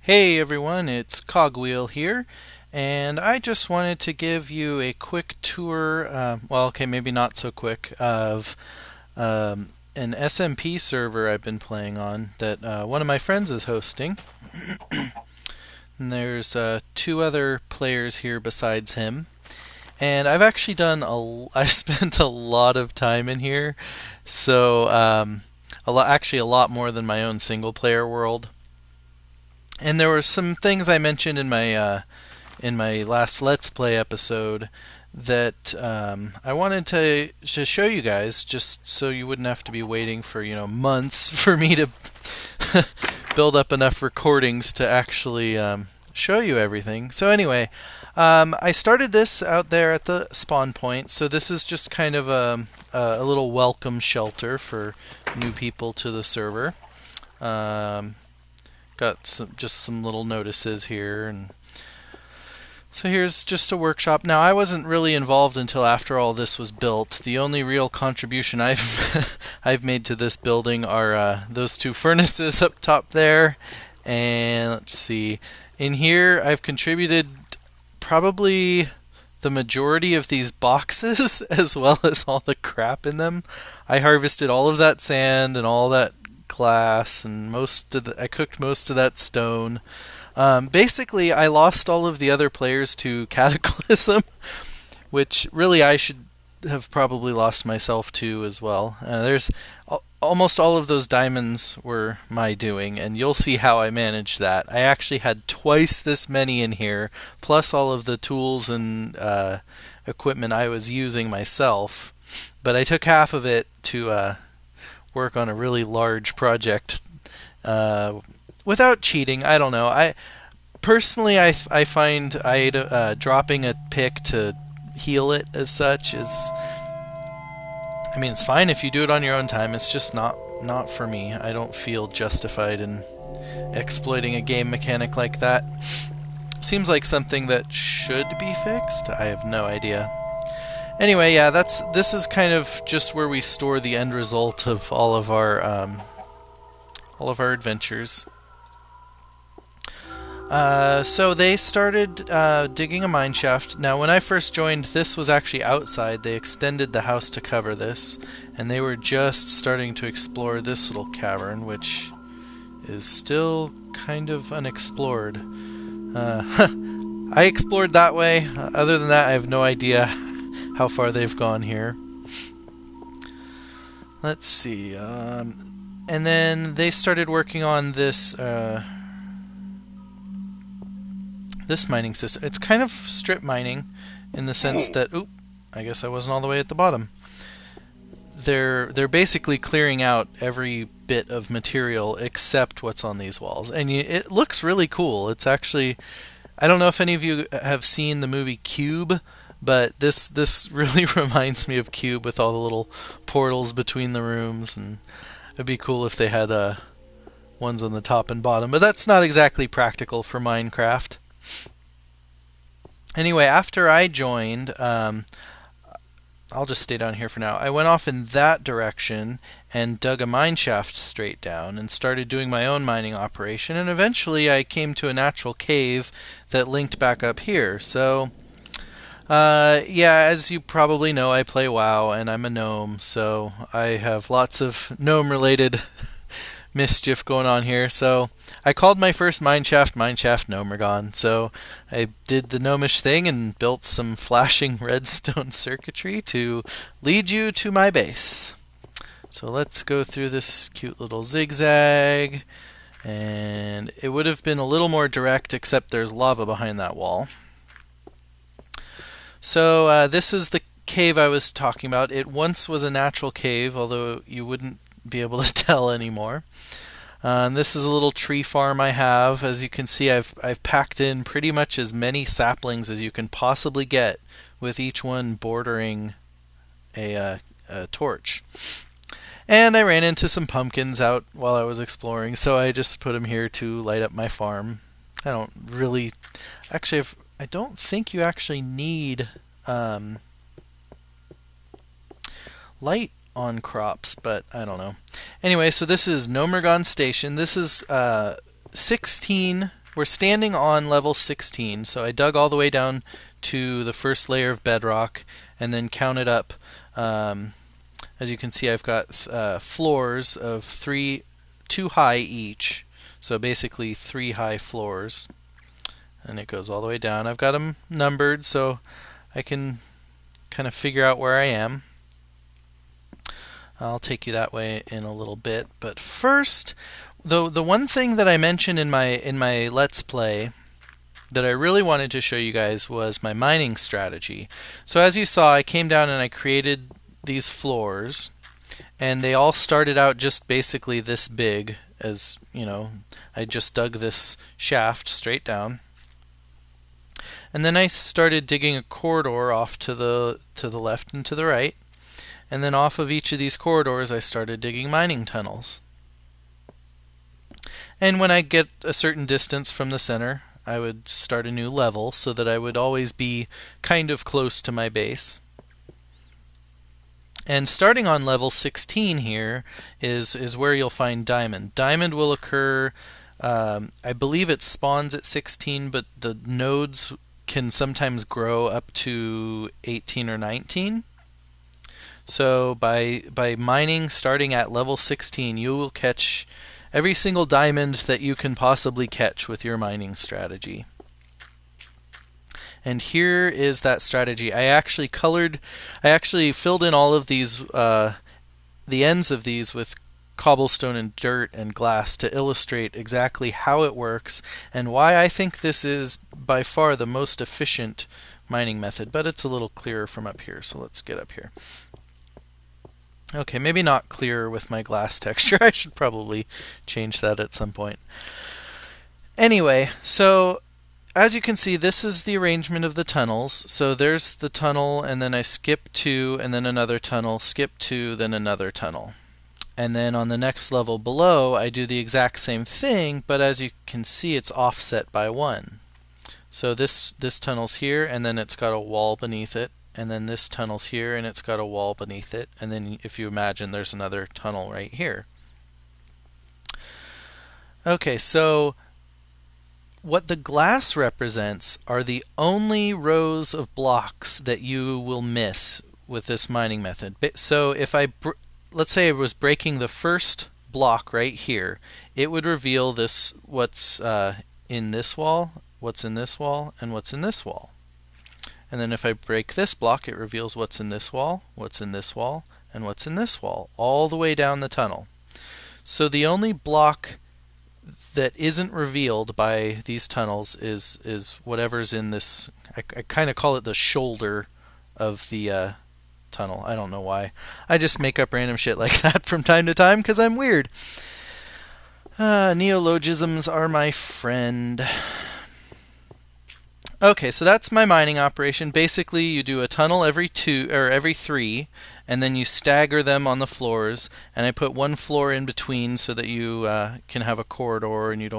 Hey everyone, it's Cogwheel here, and I just wanted to give you a quick tour, well, okay, maybe not so quick, of an SMP server I've been playing on that one of my friends is hosting. And there's two other players here besides him. And I've actually I've spent a lot of time in here, so actually a lot more than my own single player world. And there were some things I mentioned in my last Let's Play episode that I wanted to show you guys, just so you wouldn't have to be waiting for months for me to build up enough recordings to actually show you everything. So anyway, I started this out there at the spawn point. So this is just kind of a little welcome shelter for new people to the server. Got just some little notices here, and so here's just a workshop. Now I wasn't really involved until after all this was built. The only real contribution I've I've made to this building are those two furnaces up top there, and let's see. In here I've contributed probably the majority of these boxes as well as all the crap in them. I harvested all of that sand and all that glass, and I cooked most of that stone. Basically, I lost all of the other players to Cataclysm, which really I should have probably lost myself to as well. There's almost all of those diamonds were my doing, and you'll see how I managed that. I actually had twice this many in here, plus all of the tools and equipment I was using myself. But I took half of it to work on a really large project without cheating. I don't know. I personally, I find dropping a pick to heal it as such is. I mean, it's fine if you do it on your own time. It's just not for me. I don't feel justified in exploiting a game mechanic like that. Seems like something that should be fixed. I have no idea. Anyway, yeah, this is kind of just where we store the end result of all of our adventures. So they started digging a mine shaft. Now, when I first joined, this was actually outside. They extended the house to cover this, and they were just starting to explore this little cavern, which is still kind of unexplored. I explored that way. Other than that, I have no idea how far they've gone here. Let's see. And then they started working on this this mining system. It's kind of strip mining in the sense that, I guess I wasn't all the way at the bottom. They're basically clearing out every bit of material except what's on these walls, and it looks really cool. It's actually, I don't know if any of you have seen the movie Cube, but this really reminds me of Cube with all the little portals between the rooms, and it'd be cool if they had ones on the top and bottom, but that's not exactly practical for Minecraft. Anyway, after I joined, I'll just stay down here for now. I went off in that direction and dug a mine shaft straight down and started doing my own mining operation, and eventually I came to a natural cave that linked back up here. So, yeah, as you probably know, I play WoW and I'm a gnome, so I have lots of gnome-related mischief going on here. So I called my first mineshaft Gnomergon. So I did the gnomish thing and built some flashing redstone circuitry to lead you to my base. So let's go through this cute little zigzag, and it would have been a little more direct except there's lava behind that wall. So this is the cave I was talking about. It once was a natural cave, although you wouldn't be able to tell anymore. This is a little tree farm I have. As you can see, I've packed in pretty much as many saplings as you can possibly get, with each one bordering a torch. And I ran into some pumpkins out while I was exploring, so I just put them here to light up my farm. I don't really... Actually, I don't think you actually need light on crops, but I don't know. Anyway, so this is Gnomergon Station. This is 16 we're standing on level 16, so I dug all the way down to the first layer of bedrock and then counted up. As you can see, I've got floors of two high each, so basically 3 high floors, and it goes all the way down. I've got them numbered so I can kind of figure out where I am. I'll take you that way in a little bit, but first, the one thing that I mentioned in my Let's Play that I really wanted to show you guys was my mining strategy. So as you saw, I came down and I created these floors, and they all started out just basically this big. As you know, I just dug this shaft straight down, and then I started digging a corridor off to the left and to the right, and then off of each of these corridors I started digging mining tunnels. And when I get a certain distance from the center, I would start a new level so that I would always be kind of close to my base. And starting on level 16 here is where you'll find diamond. Diamond will occur, I believe it spawns at 16, but the nodes can sometimes grow up to 18 or 19. So by mining starting at level 16, you will catch every single diamond that you can possibly catch with your mining strategy. And here is that strategy. I actually filled in all of these, the ends of these with cobblestone and dirt and glass to illustrate exactly how it works and why I think this is by far the most efficient mining method. But it's a little clearer from up here, so let's get up here. Okay, maybe not clearer with my glass texture. I should probably change that at some point. Anyway, so as you can see, this is the arrangement of the tunnels. So there's the tunnel, and then I skip 2, and then another tunnel, skip 2, then another tunnel. And then on the next level below, I do the exact same thing, but as you can see, it's offset by 1. So this tunnel's here, and then it's got a wall beneath it. And then this tunnel's here, and it's got a wall beneath it. And then if you imagine, there's another tunnel right here. Okay, so what the glass represents are the only rows of blocks that you will miss with this mining method. So if let's say I was breaking the first block right here, it would reveal what's in this wall, what's in this wall, and what's in this wall. And then if I break this block, it reveals what's in this wall, what's in this wall, and what's in this wall, all the way down the tunnel. So the only block that isn't revealed by these tunnels is whatever's in this. I kind of call it the shoulder of the tunnel. I don't know why. I just make up random shit like that from time to time because I'm weird. Neologisms are my friend. Okay, so that's my mining operation. Basically, you do a tunnel every 3, and then you stagger them on the floors. And I put one floor in between so that you can have a corridor and you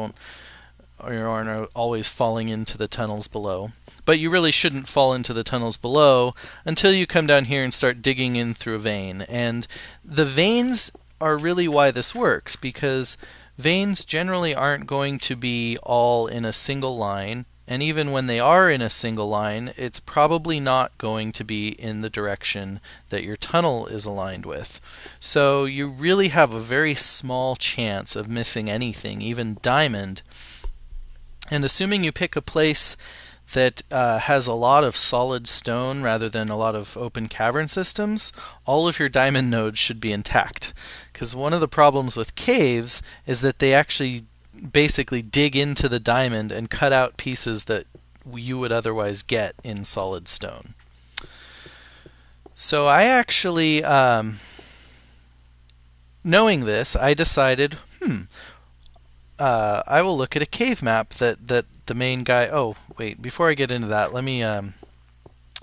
aren't always falling into the tunnels below. But you really shouldn't fall into the tunnels below until you come down here and start digging in through a vein. And the veins are really why this works, because veins generally aren't going to be all in a single line. And even when they are in a single line, it's probably not going to be in the direction that your tunnel is aligned with. So you really have a very small chance of missing anything, even diamond. And assuming you pick a place that has a lot of solid stone rather than a lot of open cavern systems, all of your diamond nodes should be intact. Because one of the problems with caves is that they actually basically dig into the diamond and cut out pieces that you would otherwise get in solid stone. So I actually, knowing this, I decided, I will look at a cave map that the main guy... Oh, wait, before I get into that, let me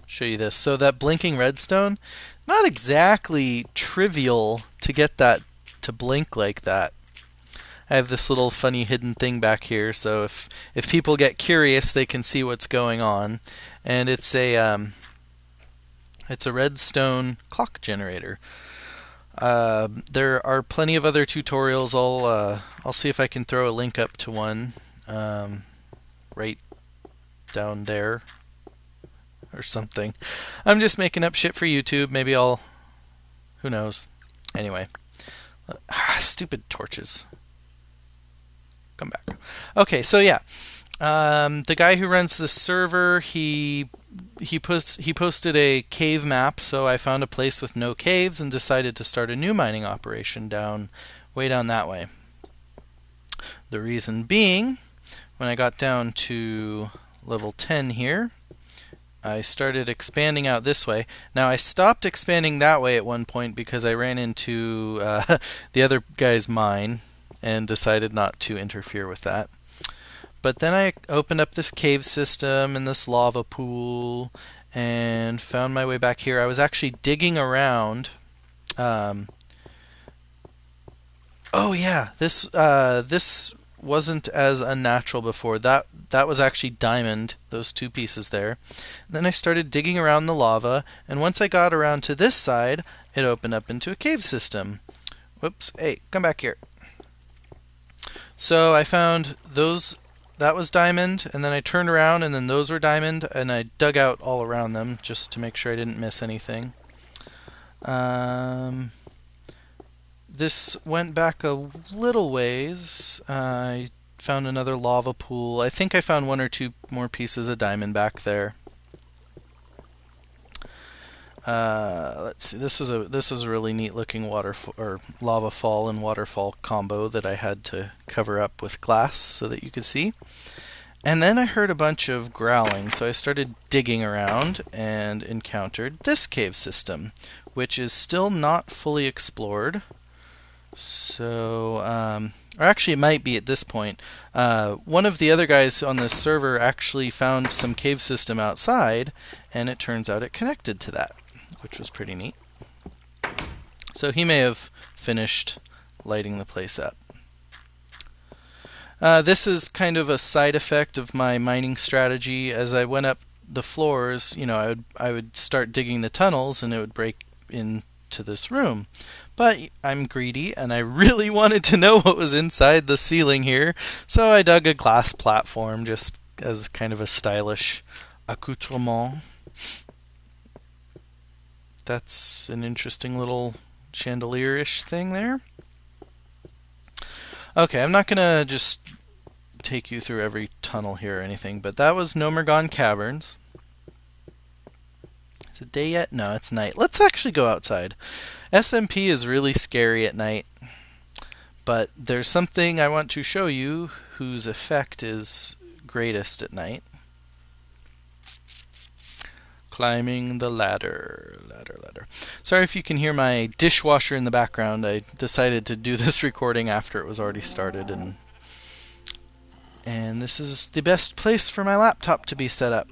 show you this. So that blinking redstone, not exactly trivial to get that to blink like that. I have this little funny hidden thing back here, so if people get curious, they can see what's going on. And it's a redstone clock generator. There are plenty of other tutorials. I'll see if I can throw a link up to one. right down there or something. I'm just making up shit for YouTube. Maybe I'll... Who knows? Anyway. Stupid torches. Come back. Okay, so yeah. The guy who runs the server, he posted a cave map, so I found a place with no caves and decided to start a new mining operation way down that way. The reason being, when I got down to level 10 here, I started expanding out this way. Now I stopped expanding that way at one point because I ran into the other guy's mine and decided not to interfere with that. But then I opened up this cave system and this lava pool and found my way back here. I was actually digging around. Oh yeah, this wasn't as unnatural before. That was actually diamond, those two pieces there. And then I started digging around the lava, and once I got around to this side, it opened up into a cave system. Whoops, hey, come back here. So I found those. That was diamond, and then I turned around and then those were diamond, and I dug out all around them just to make sure I didn't miss anything. This went back a little ways. I found another lava pool. I think I found one or two more pieces of diamond back there. Let's see. This was a really neat looking lava fall and waterfall combo that I had to cover up with glass so that you could see. And then I heard a bunch of growling, so I started digging around and encountered this cave system, which is still not fully explored. So, or actually it might be at this point. One of the other guys on this server actually found some cave system outside, and it turns out it connected to that, which was pretty neat. So he may have finished lighting the place up. This is kind of a side effect of my mining strategy. As I went up the floors, I would start digging the tunnels and it would break into this room. But I'm greedy and I really wanted to know what was inside the ceiling here, so I dug a glass platform just as kind of a stylish accoutrement. That's an interesting little chandelier-ish thing there. Okay, I'm not gonna just take you through every tunnel here or anything, but that was Nomergon Caverns. Is it day yet? No, it's night. Let's actually go outside. SMP is really scary at night, but there's something I want to show you whose effect is greatest at night. Climbing the ladder. Sorry if you can hear my dishwasher in the background. I decided to do this recording after it was already started, and this is the best place for my laptop to be set up.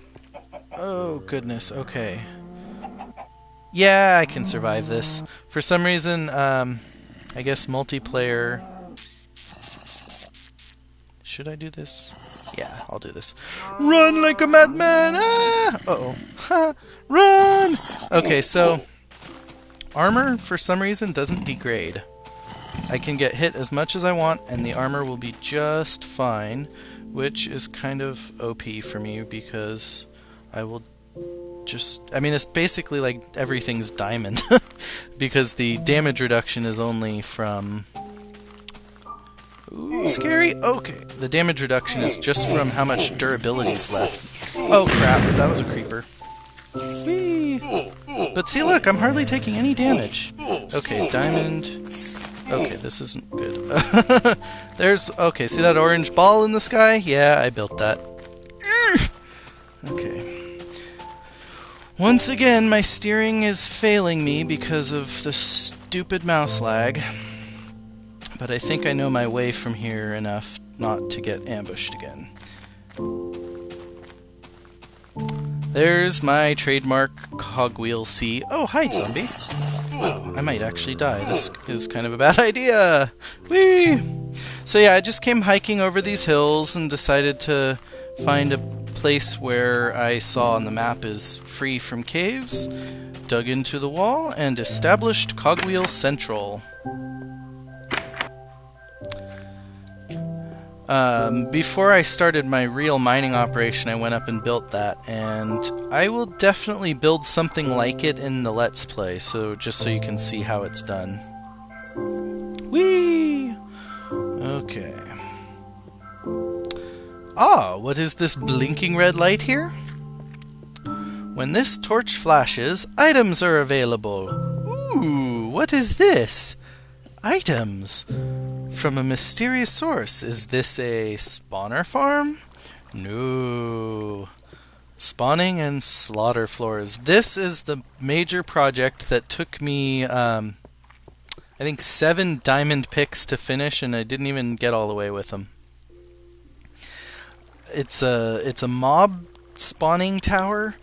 Oh goodness, okay. Yeah, I can survive this. For some reason, I guess multiplayer... Should I do this? Yeah, I'll do this. Run like a madman! Ah! Uh-oh. Run! Okay, so... armor, for some reason, doesn't degrade. I can get hit as much as I want, and the armor will be just fine, which is kind of OP for me, because I will just... I mean, it's basically like everything's diamond, because the damage reduction is only from... Ooh, scary. Okay, the damage reduction is just from how much durability is left. Oh crap, that was a creeper. Whee! But see, look, I'm hardly taking any damage. Okay, diamond. Okay, this isn't good. Okay, see that orange ball in the sky? Yeah, I built that. Okay. Once again, my steering is failing me because of the stupid mouse lag. But I think I know my way from here enough not to get ambushed again. There's my trademark cogwheel C. Oh, hi, zombie. Oh, I might actually die. This is kind of a bad idea. Whee! So yeah, I just came hiking over these hills and decided to find a place where I saw on the map is free from caves, dug into the wall, and established Cogwheel Central. Before I started my real mining operation, I went up and built that, and I will definitely build something like it in the Let's Play, so just so you can see how it's done. Whee! Okay. Ah, what is this blinking red light here? When this torch flashes, items are available. Ooh, what is this? Items from a mysterious source. Is this a spawner farm? No. Spawning and slaughter floors. This is the major project that took me, I think 7 diamond picks to finish, and I didn't even get all the way with them. It's a mob spawning tower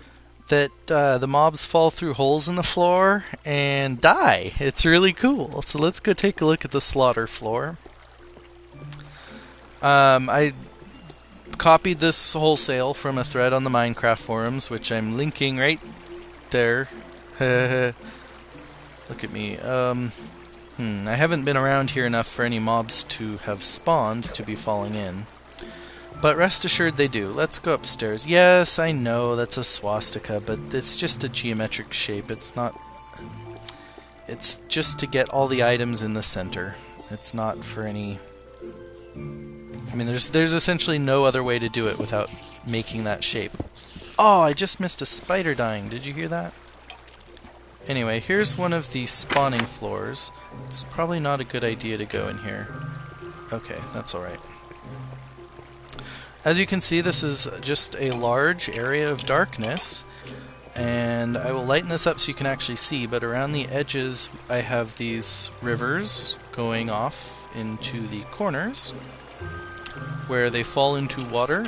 that the mobs fall through holes in the floor and die. It's really cool. So let's go take a look at the slaughter floor. I copied this wholesale from a thread on the Minecraft forums, which I'm linking right there. Look at me. I haven't been around here enough for any mobs to have spawned to be falling in. But rest assured they do. Let's go upstairs. Yes, I know that's a swastika, but it's just a geometric shape. It's not... It's just to get all the items in the center. It's not for any... I mean, there's essentially no other way to do it without making that shape. Oh, I just missed a spider dying. Did you hear that? Anyway, here's one of the spawning floors. It's probably not a good idea to go in here. Okay, that's alright. As you can see, this is just a large area of darkness, and I will lighten this up so you can actually see, but around the edges I have these rivers going off into the corners where they fall into water.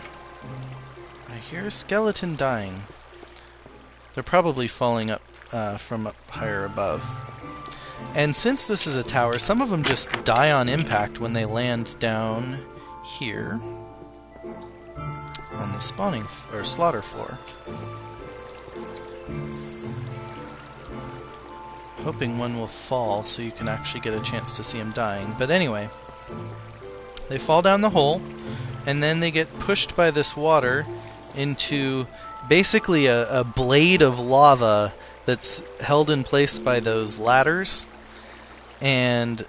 I hear a skeleton dying. They're probably falling up from up higher above. And since this is a tower, some of them just die on impact when they land down here on the spawning or slaughter floor. Hoping one will fall so you can actually get a chance to see him dying. But anyway, they fall down the hole, and then they get pushed by this water into basically a blade of lava that's held in place by those ladders, and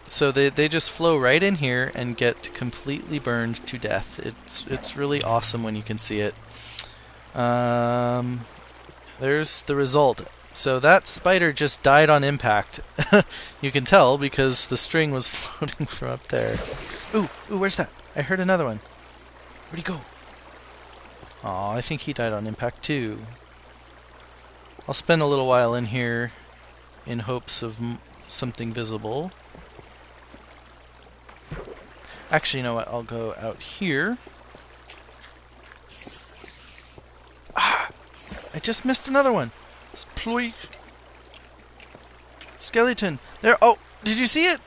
so they just flow right in here and get completely burned to death. It's really awesome when you can see it. There's the result. So that spider just died on impact. You can tell because the string was floating from up there. Ooh, where's that? I heard another one. Where'd he go? Aw, I think he died on impact too. I'll spend a little while in here in hopes of something visible. Actually, you know what? I'll go out here. Ah! I just missed another one. Sploy. Skeleton. There. Oh, did you see it?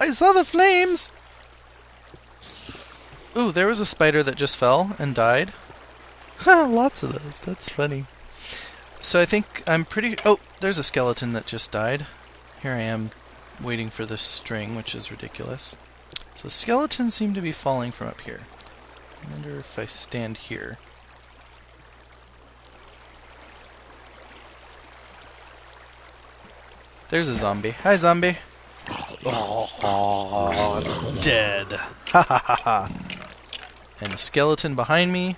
I saw the flames. Ooh, there was a spider that just fell and died. Lots of those. That's funny. So I think I'm pretty... Oh, there's a skeleton that just died. Here I am waiting for this string, which is ridiculous. So skeletons seem to be falling from up here. I wonder if I stand here. There's a zombie. Hi, zombie. Oh, dead. Ha ha ha ha. And a skeleton behind me.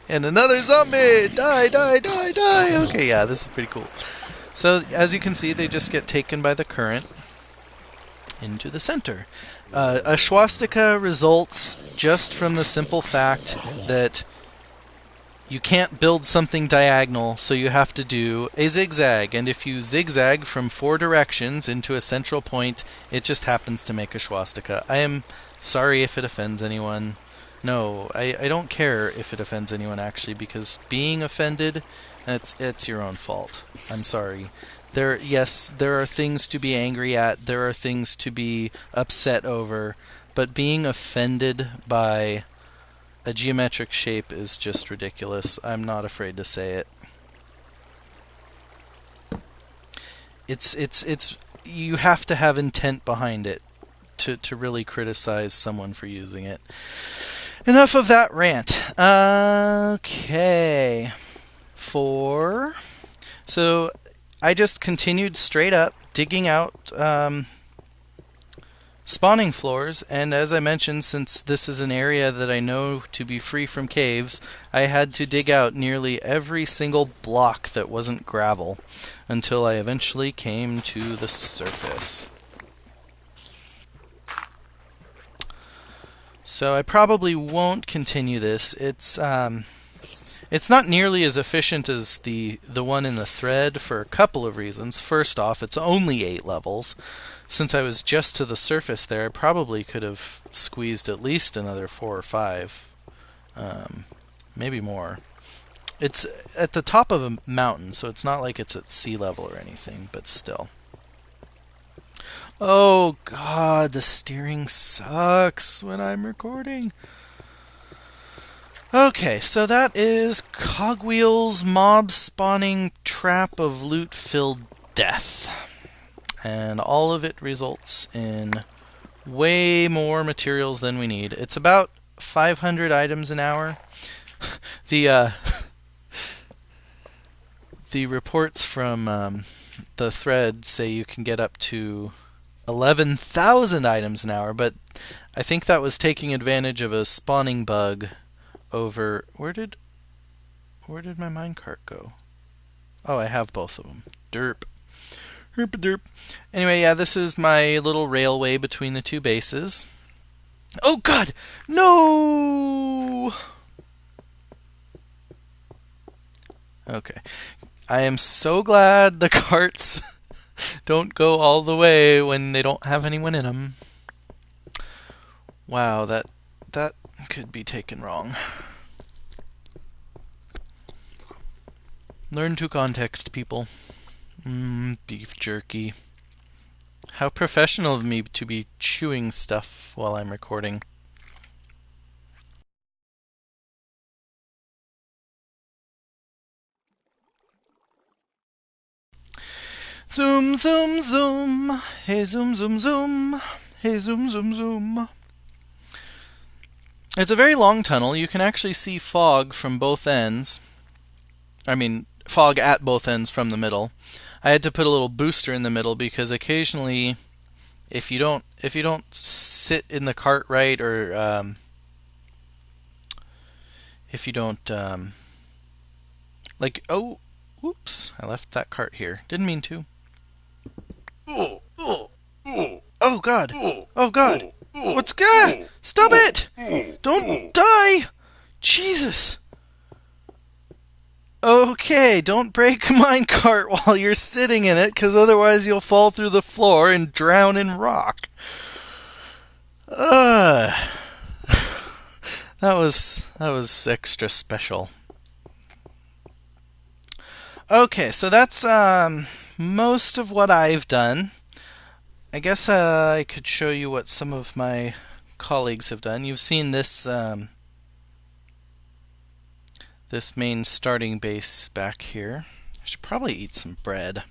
And another zombie! Die, die, die, die! Okay, yeah, this is pretty cool. So, as you can see, they just get taken by the current into the center. A swastika results just from the simple fact that you can't build something diagonal, so you have to do a zigzag. And if you zigzag from 4 directions into a central point, it just happens to make a swastika. I am sorry if it offends anyone. No, I don't care if it offends anyone, actually, because being offended, it's your own fault. I'm sorry. Yes, there are things to be angry at, there are things to be upset over, but being offended by a geometric shape is just ridiculous. I'm not afraid to say it. It's you have to have intent behind it. to really criticize someone for using it. Enough of that rant. Okay. So I just continued straight up digging out spawning floors, and as I mentioned, since this is an area that I know to be free from caves, I had to dig out nearly every single block that wasn't gravel until I eventually came to the surface. So I probably won't continue this. It's not nearly as efficient as the one in the thread for a couple of reasons. First off, it's only 8 levels. Since I was just to the surface there, I probably could have squeezed at least another 4 or 5. Maybe more. It's at the top of a mountain, so it's not like it's at sea level or anything, but still. Oh god, the steering sucks when I'm recording. Okay, so that is Cogwheel's mob spawning trap of loot-filled death. And all of it results in way more materials than we need. It's about 500 items an hour. The reports from the thread say you can get up to 11,000 items an hour, but I think that was taking advantage of a spawning bug over... Where did my minecart go? Oh, I have both of them. Derp. Derp. Anyway, yeah, this is my little railway between the two bases. Oh god! No! Okay. I am so glad the carts don't go all the way when they don't have anyone in them. Wow, that could be taken wrong. Learn to context, people. Beef jerky. How professional of me to be chewing stuff while I'm recording. Zoom, zoom, zoom. Hey, zoom, zoom, zoom. Hey, zoom, zoom, zoom. It's a very long tunnel. You can actually see fog from both ends. I mean, fog at both ends from the middle. I had to put a little booster in the middle because occasionally, if you don't sit in the cart right, or if you don't like, oh, oops, I left that cart here. Didn't mean to. Oh god! Oh god! What's going? Stop it! Don't die! Jesus! Okay, don't break a minecart while you're sitting in it, because otherwise you'll fall through the floor and drown in rock. That was extra special. Okay, so that's most of what I've done. I guess I could show you what some of my colleagues have done. You've seen this this main starting base back here. I should probably eat some bread.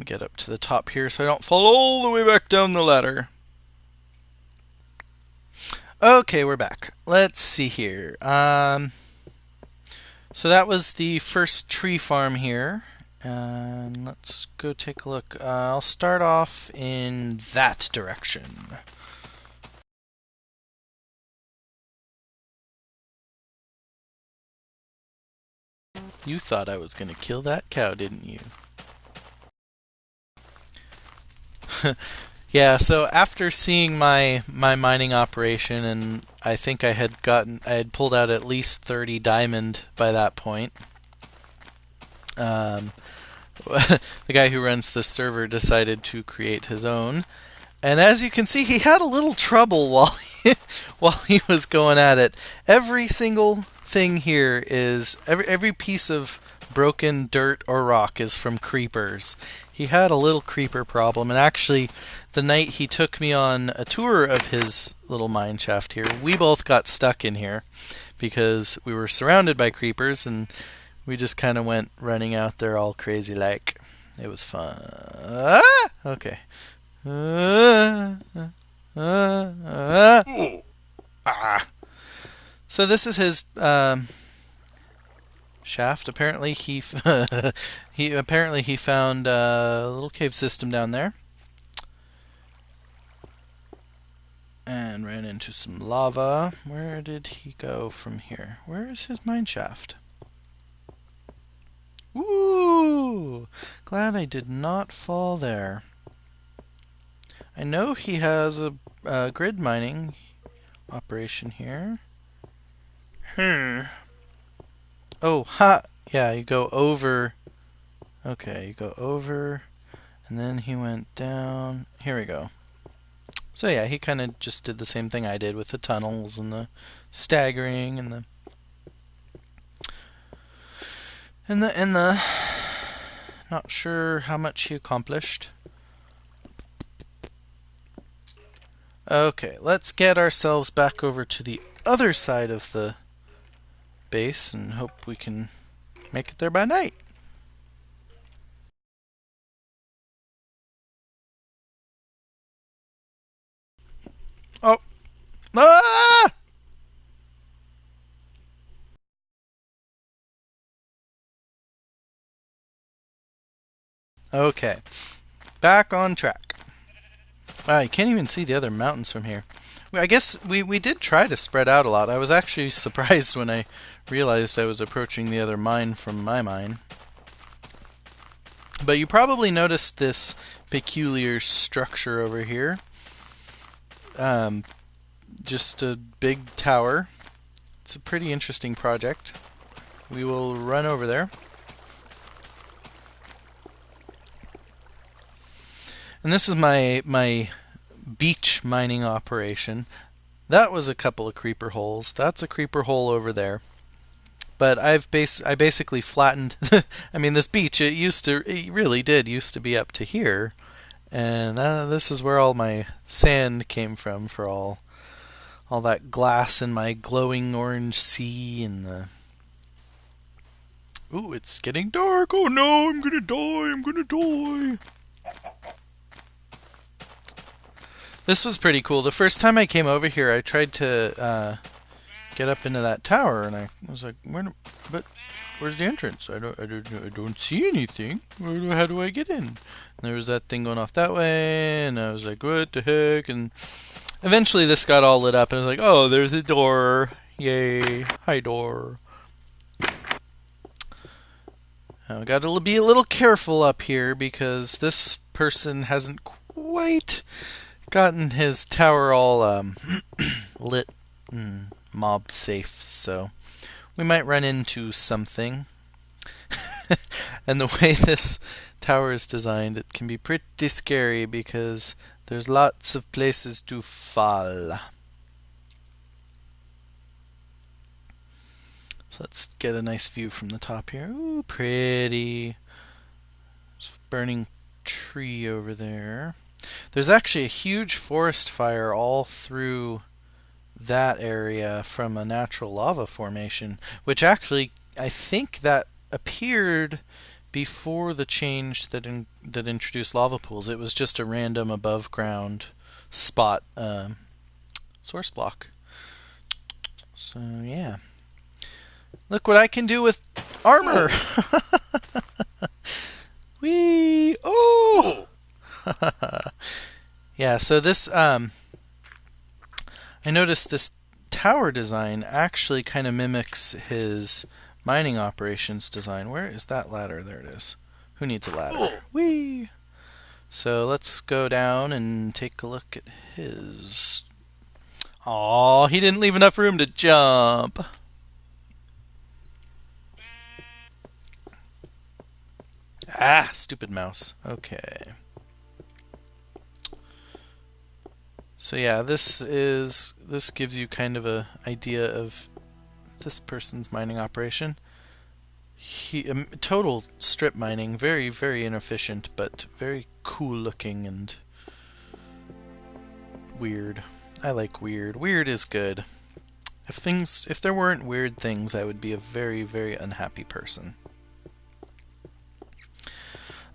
Get up to the top here so I don't fall all the way back down the ladder. Okay, we're back. Let's see here. So that was the first tree farm here. And let's go take a look. I'll start off in that direction. You thought I was going to kill that cow, didn't you? Yeah, so after seeing my mining operation, and I think I had pulled out at least 30 diamond by that point. The guy who runs the server decided to create his own, and as you can see, he had a little trouble while he was going at it. Every single thing here is every piece of broken dirt or rock is from creepers. He had a little creeper problem, and actually, the night he took me on a tour of his little mine shaft here, we both got stuck in here because we were surrounded by creepers, and we just kind of went running out there all crazy like. It was fun. Ah! Okay. Ah. So this is his shaft. Apparently he found a little cave system down there and ran into some lava. Where did he go from here? Where is his mine shaft? Ooh! Glad I did not fall there. I know he has a grid mining operation here. Oh, ha! Yeah, you go over. Okay, you go over, and then he went down. Here we go. So yeah, he kind of just did the same thing I did with the tunnels and the staggering and the not sure how much he accomplished. Okay, let's get ourselves back over to the other side of the base and hope we can make it there by night. Oh. Ah! Okay. Back on track. Wow, you can't even see the other mountains from here. I guess we did try to spread out a lot. I was actually surprised when I realized I was approaching the other mine from my mine. But you probably noticed this peculiar structure over here. Just a big tower. It's a pretty interesting project. We will run over there. And this is my beach mining operation. That was a couple of creeper holes. That's a creeper hole over there. But I basically flattened. I mean, this beach it really did used to be up to here, and this is where all my sand came from for all that glass in my glowing orange sea and the. Ooh, it's getting dark. Oh no, I'm gonna die. I'm gonna die. This was pretty cool. The first time I came over here, I tried to get up into that tower, and I was like, where's the entrance? I don't see anything. How do I get in? And there was that thing going off that way, and I was like, what the heck? And eventually this got all lit up, and I was like, oh, there's a door. Yay. Hi, door. Now, I got to be a little careful up here because this person hasn't quite gotten his tower all lit and mob safe, so we might run into something. And the way this tower is designed, it can be pretty scary because there's lots of places to fall. So let's get a nice view from the top here. Ooh, pretty. There's a burning tree over there. There's actually a huge forest fire all through that area from a natural lava formation, which actually I think that appeared before the change that introduced lava pools. It was just a random above ground spot source block. So yeah, look what I can do with armor. Wee! Oh! Yeah, so this I noticed this tower design actually kind of mimics his mining operations design. Where is that ladder? There it is. Who needs a ladder? Whee! So let's go down and take a look at his. Aw, he didn't leave enough room to jump. Ah, stupid mouse. Okay. So yeah, this gives you kind of a idea of this person's mining operation. Total strip mining, very very inefficient, but very cool looking and weird. I like weird. Weird is good. If there weren't weird things, I would be a very very unhappy person.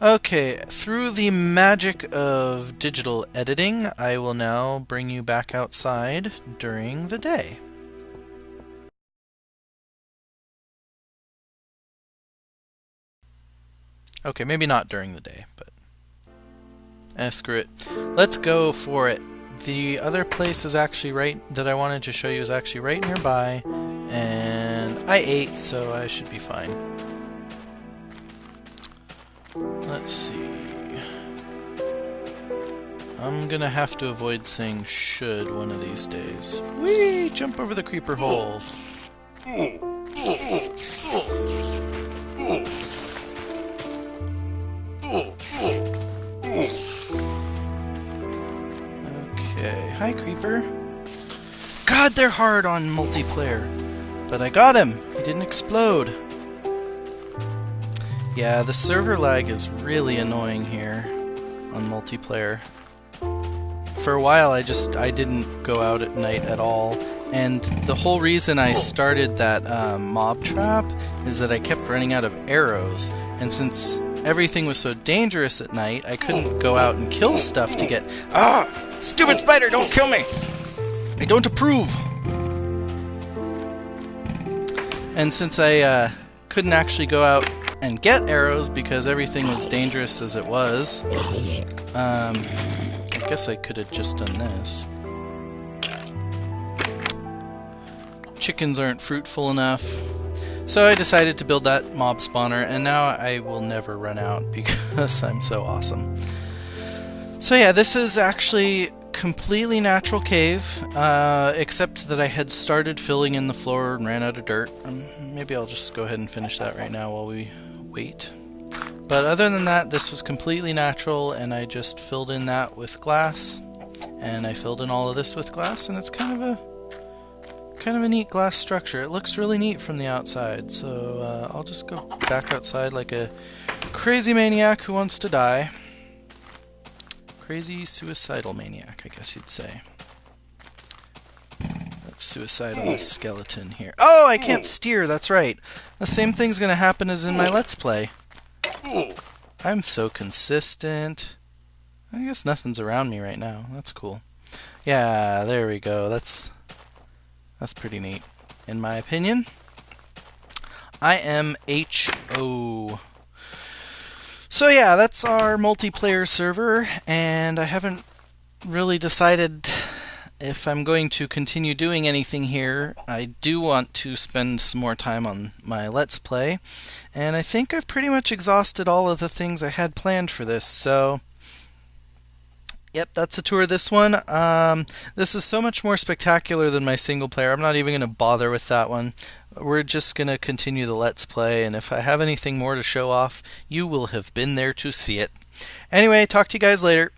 Okay, through the magic of digital editing, I will now bring you back outside during the day. Okay, maybe not during the day, but screw it. Let's go for it. The other place is actually that I wanted to show you is actually right nearby, and I ate, so I should be fine. Let's see. I'm gonna have to avoid saying should one of these days. Whee! Jump over the creeper hole. Okay, hi creeper. God, they're hard on multiplayer. But I got him! He didn't explode. Yeah, the server lag is really annoying here on multiplayer. For a while I didn't go out at night at all, and the whole reason I started that mob trap is that I kept running out of arrows, and since everything was so dangerous at night, I couldn't go out and kill stuff to get... Ah! Stupid spider, don't kill me! I don't approve! And since I couldn't actually go out and get arrows because everything was dangerous as it was, I guess I could have just done this. Chickens aren't fruitful enough, so I decided to build that mob spawner, and now I will never run out because I'm so awesome. So yeah, this is actually completely natural cave, except that I had started filling in the floor and ran out of dirt. Maybe I'll just go ahead and finish that right now while we wait. But other than that, this was completely natural, and I just filled in that with glass, and I filled in all of this with glass, and it's kind of a neat glass structure. It looks really neat from the outside, so I'll just go back outside like a crazy maniac who wants to die. Crazy suicidal maniac, I guess you'd say. Let's suicide on this skeleton here. Oh, I can't steer, that's right. The same thing's gonna happen as in my Let's Play. I'm so consistent. I guess nothing's around me right now. That's cool. Yeah, there we go. That's pretty neat, in my opinion. I am HO. So yeah, that's our multiplayer server, and I haven't really decided if I'm going to continue doing anything here. I do want to spend some more time on my Let's Play, and I think I've pretty much exhausted all of the things I had planned for this, so yep, that's a tour of this one. This is so much more spectacular than my single player. I'm not even going to bother with that one. We're just going to continue the Let's Play, and if I have anything more to show off, you will have been there to see it. Anyway, talk to you guys later.